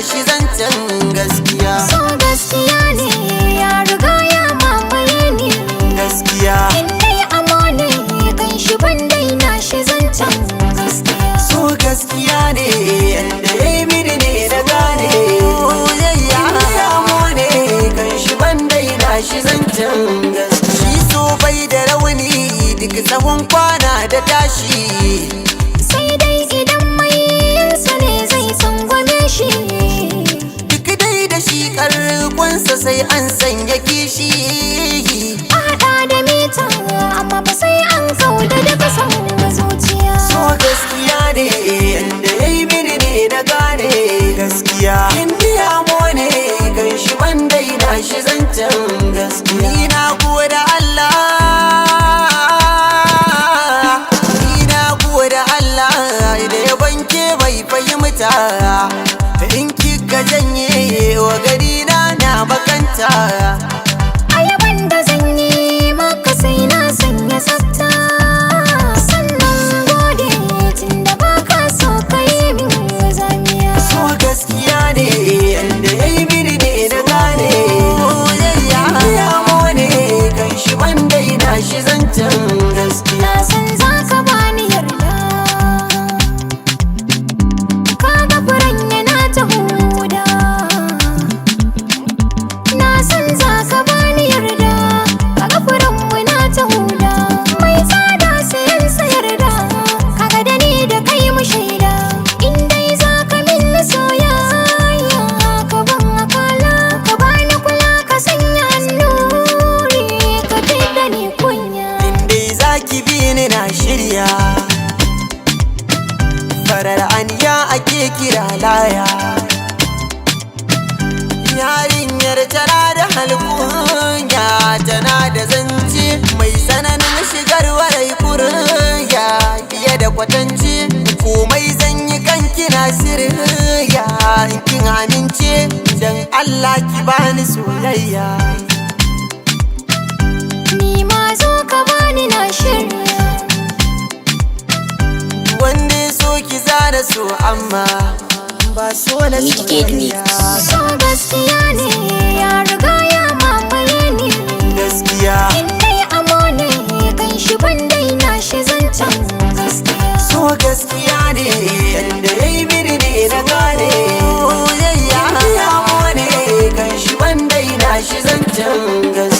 shi zancen gaskiya. So gaskiya ne ya riga ya mamaye ni. Gaskiya Indai amo ne kan shi ban daina shi zancen gaskiya. so gaskiya ne yanda ya yi mini ne na gane. Soyayya amo ne kan shi ban daina shi zancen gaskiya. Shi so bai da rauni duk tsawon kwana da tashi. Sai dai idan mai yinsa ne zai tsangwame shi. Duk dai da shi karkonsa sai an sanya kishi. A haɗa da mita amma ba sai an kauda daga san zuciya. So gaskiya ne yanda ya yi mini ne na gane. Gaskiya indiya mo ne kan shi ban daina shi zancen gaskiya. Ni na gode Allah, ni na gode Allah da ya banke bai fahimta. In kika janye wa gari na bakanta. Ayaban da zan yi maka sai na sanya tsafta. Sannan gode tunda baka so ka yi min zamiya. So gaskiya ne yanda ya yi mini ne na gane. Soyayya ya mo ne kan shi ban daina shi zancen gaskiya. Na san za ka bani yarda. Kaga furen yana ta huda. Na san za ka bani yarda. Kaga furen muna ta huda. Mai tsada sayan sayarda. Kaga da ni da kai mu shaida. In dai za ka min soyayya. Ka ban akala. Ka bani kula ka sanya annuri. Ka fidda ni kunya. Indai za ki bi ni na shirya. Farar aniya ake kira laya. Yarinyar tana da halkunya, tana da zance mai tsananin shigar warai kurya. Fiye da kwatance komai zan yi kan kina sirya. In kin amince dan Allah ki bani soyayya. Ni ma zo ka bani na shirya. Wanda ya so ki zana so amma ba so na soyayya. So gaskiya ne ya riga ya mamaye ni. Gaskiya Indai amo ne kan shi ban daina shi zancen gaskiya. so gaskiya ne yanda ya yi mini ne na gane. Soyayya ya mo ne kan shi ban daina shi zancen gaskiya.